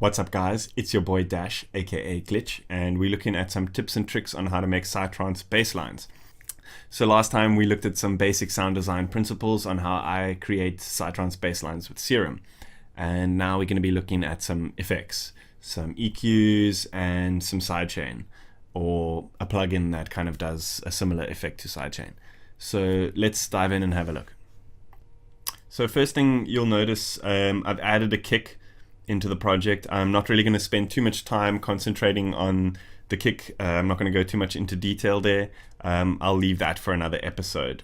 What's up guys, it's your boy Dash aka Glitch, and we're looking at some tips and tricks on how to make Psytrance bass lines. So last time we looked at some basic sound design principles on how I create Psytrance bass lines with Serum, and now we're going to be looking at some effects, some EQs and some Sidechain, or a plugin that kind of does a similar effect to Sidechain. So let's dive in and have a look. So first thing you'll notice, I've added a kick into the project. I'm not really going to spend too much time concentrating on the kick. I'm not going to go too much into detail there. I'll leave that for another episode.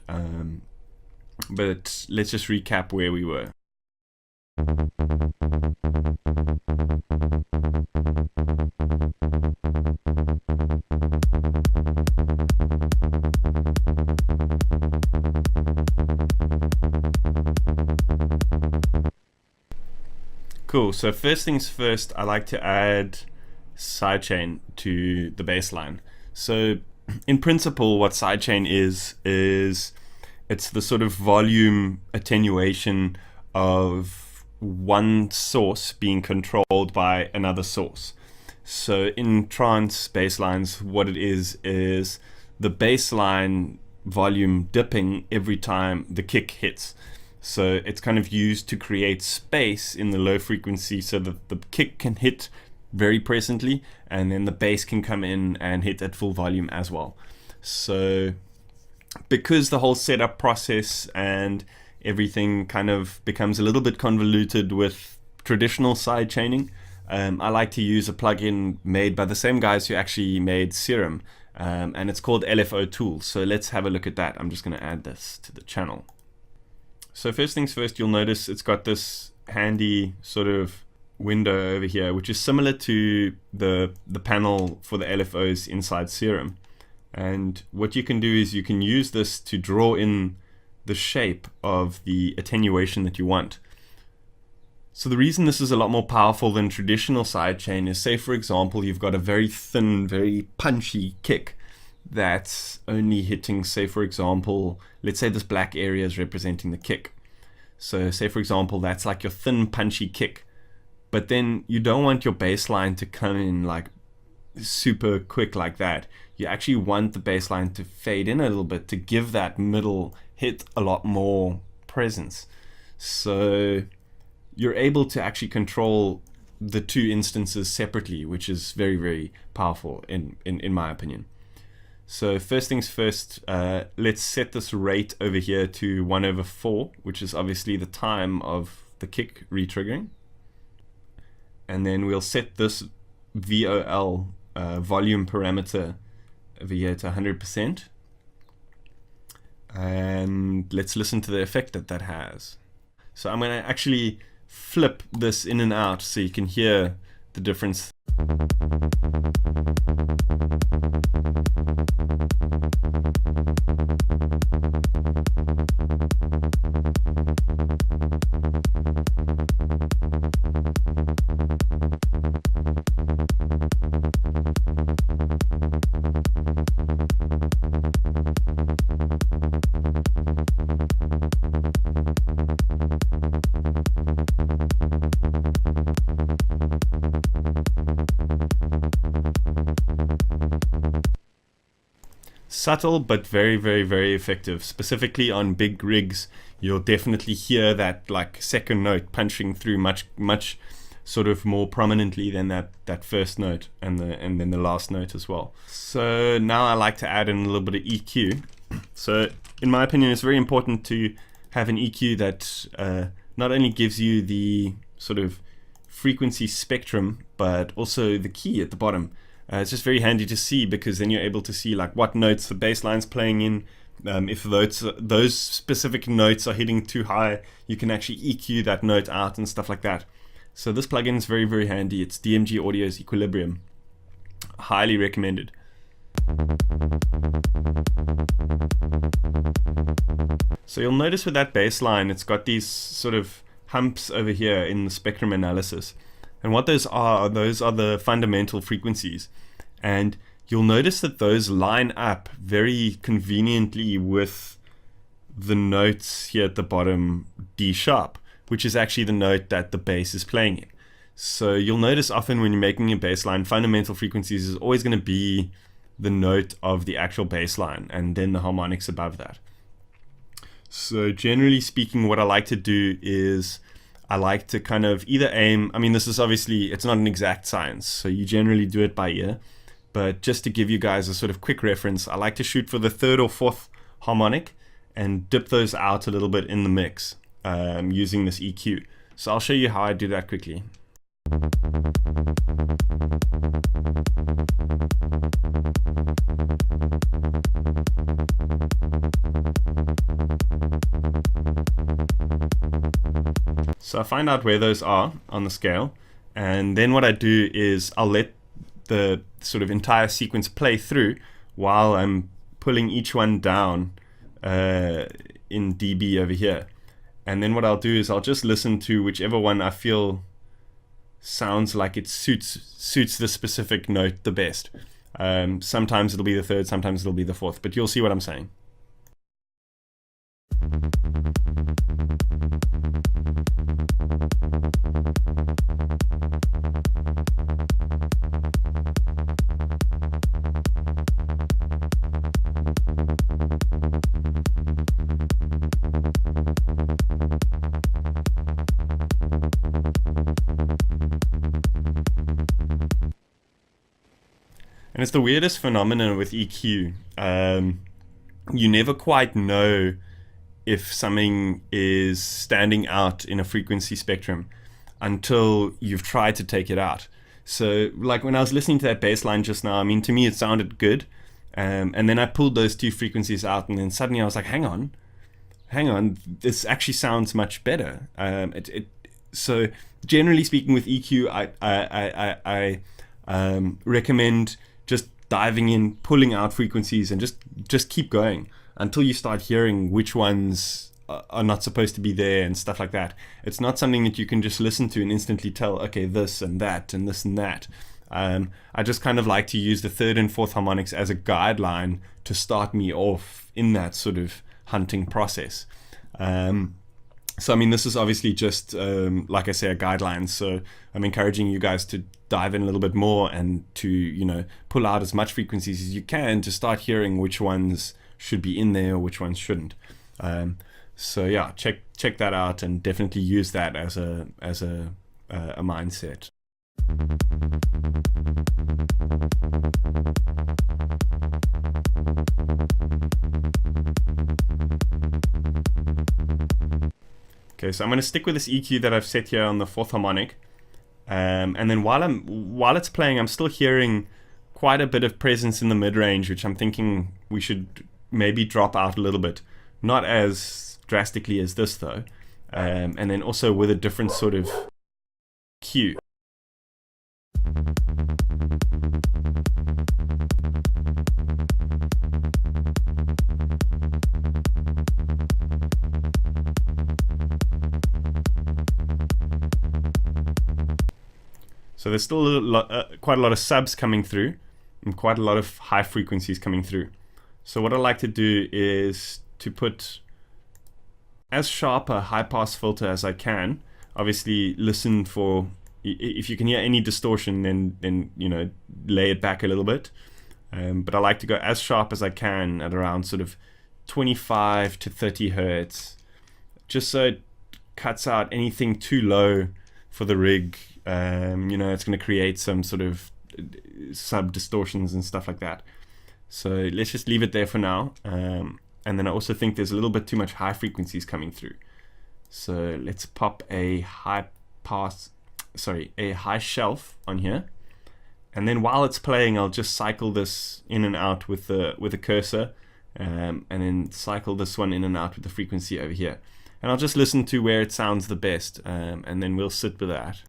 But let's just recap where we were. Cool, so first things first, I like to add Sidechain to the bassline. So in principle, what Sidechain is it's the sort of volume attenuation of one source being controlled by another source. So in trance basslines, what it is the bassline volume dipping every time the kick hits. So it's kind of used to create space in the low frequency so that the kick can hit very presently and then the bass can come in and hit at full volume as well. So because the whole setup process and everything kind of becomes a little bit convoluted with traditional side chaining, I like to use a plugin made by the same guys who actually made Serum, and it's called Lfo Tool. So let's have a look at that. I'm just going to add this to the channel. So first things first, you'll notice it's got this handy sort of window over here, which is similar to the panel for the LFOs inside Serum. And what you can do is you can use this to draw in the shape of the attenuation that you want. So the reason this is a lot more powerful than traditional sidechain is, say for example, you've got a very thin, very punchy kick that's only hitting, say for example, let's say this black area is representing the kick. So say for example, that's like your thin punchy kick, but then you don't want your bass line to come in like super quick like that. You actually want the bass line to fade in a little bit to give that middle hit a lot more presence. So you're able to actually control the two instances separately, which is very, very powerful in my opinion. So first things first, let's set this rate over here to 1/4, which is obviously the time of the kick retriggering. And then we'll set this VOL volume parameter over here to 100%. And let's listen to the effect that has. So I'm going to actually flip this in and out so you can hear the difference. Subtle but very, very, very effective. Specifically on big rigs, you'll definitely hear that like second note punching through much sort of more prominently than that first note and then the last note as well. So now I like to add in a little bit of EQ. So in my opinion, it's very important to have an EQ that not only gives you the sort of frequency spectrum, but also the key at the bottom. It's just very handy to see, because then you're able to see like what notes the bass line's playing in. If those specific notes are hitting too high, you can actually EQ that note out and stuff like that. So this plugin is very, very handy. It's DMG Audio's Equilibrium. Highly recommended. So you'll notice with that bass line, it's got these sort of humps over here in the spectrum analysis. And what those are the fundamental frequencies. And you'll notice that those line up very conveniently with the notes here at the bottom, D sharp, which is actually the note that the bass is playing in. So you'll notice often when you're making a bass line, fundamental frequencies is always going to be the note of the actual bass line and then the harmonics above that. So generally speaking, what I like to do is I like to kind of either aim, I mean, this is obviously, it's not an exact science, so you generally do it by ear, but just to give you guys a sort of quick reference, I like to shoot for the third or fourth harmonic and dip those out a little bit in the mix using this EQ. So I'll show you how I do that quickly. So I find out where those are on the scale, and then what I do is I'll let the sort of entire sequence play through while I'm pulling each one down in dB over here. And then what I'll do is I'll just listen to whichever one I feel sounds like it suits the specific note the best. Sometimes it'll be the third, sometimes it'll be the fourth, but you'll see what I'm saying. And it's the weirdest phenomenon with EQ. You never quite know if something is standing out in a frequency spectrum until you've tried to take it out. So like when I was listening to that bass line just now, I mean, to me it sounded good. And then I pulled those two frequencies out, and then suddenly I was like, hang on, this actually sounds much better. So generally speaking with EQ, I recommend just diving in, pulling out frequencies, and just keep going until you start hearing which ones are not supposed to be there and stuff like that. It's not something that you can just listen to and instantly tell, okay, this and that and this and that. I just kind of like to use the third and fourth harmonics as a guideline to start me off in that sort of hunting process. So I mean, this is obviously just, like I say, a guideline. So I'm encouraging you guys to dive in a little bit more and to, you know, pull out as much frequencies as you can to start hearing which ones should be in there or which ones shouldn't. So yeah, check that out and definitely use that as a mindset. Okay, so I'm going to stick with this EQ that I've set here on the fourth harmonic, and then while it's playing, I'm still hearing quite a bit of presence in the mid-range, which I'm thinking we should maybe drop out a little bit, not as drastically as this though, and then also with a different sort of cue. So there's still quite a lot of subs coming through and quite a lot of high frequencies coming through. So what I like to do is to put as sharp a high pass filter as I can. Obviously listen for, if you can hear any distortion, then you know, lay it back a little bit. But I like to go as sharp as I can at around sort of 25 to 30 hertz, just so it cuts out anything too low for the rig. You know, it's going to create some sort of sub distortions and stuff like that. So let's just leave it there for now. And then I also think there's a little bit too much high frequencies coming through. So let's pop a high shelf on here. And then while it's playing, I'll just cycle this in and out with the cursor, and then cycle this one in and out with the frequency over here. And I'll just listen to where it sounds the best, and then we'll sit with that.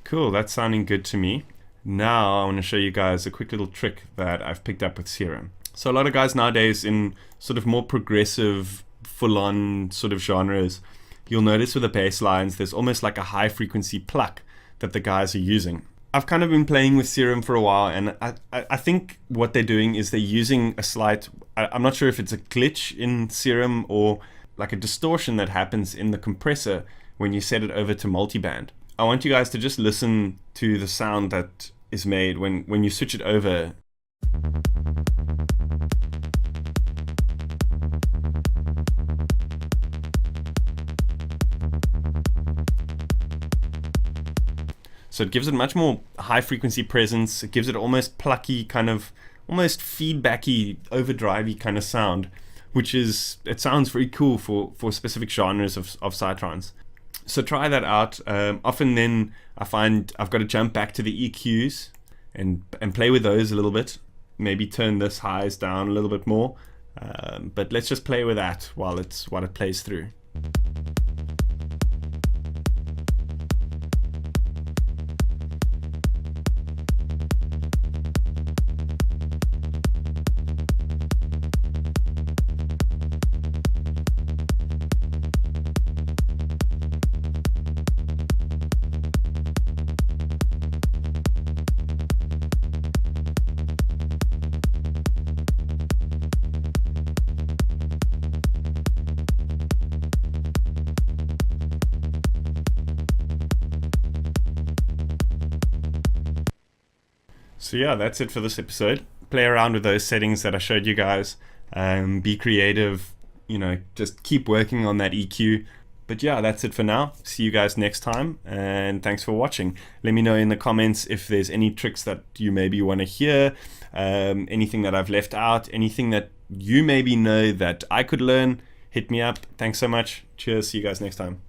Cool, that's sounding good to me. Now I want to show you guys a quick little trick that I've picked up with Serum. So a lot of guys nowadays in sort of more progressive, full-on sort of genres you'll notice with the bass lines, there's almost like a high frequency pluck that the guys are using. I've kind of been playing with Serum for a while, and I think what they're doing is they're using a slight, I'm not sure if it's a glitch in Serum or like a distortion that happens in the compressor when you set it over to multiband. I want you guys to just listen to the sound that is made when you switch it over. So it gives it much more high frequency presence. It gives it almost plucky, kind of almost feedbacky, overdrivey kind of sound, which is, it sounds very cool for specific genres of Psytrance. So try that out. Often then I find I've got to jump back to the EQs and play with those a little bit. Maybe turn this highs down a little bit more. But let's just play with that while it plays through. So yeah, that's it for this episode. Play around with those settings that I showed you guys. Be creative, just keep working on that EQ. But yeah, that's it for now. See you guys next time, and thanks for watching. Let me know in the comments if there's any tricks that you maybe want to hear, anything that I've left out, anything that you maybe know that I could learn. Hit me up. Thanks so much. Cheers. See you guys next time.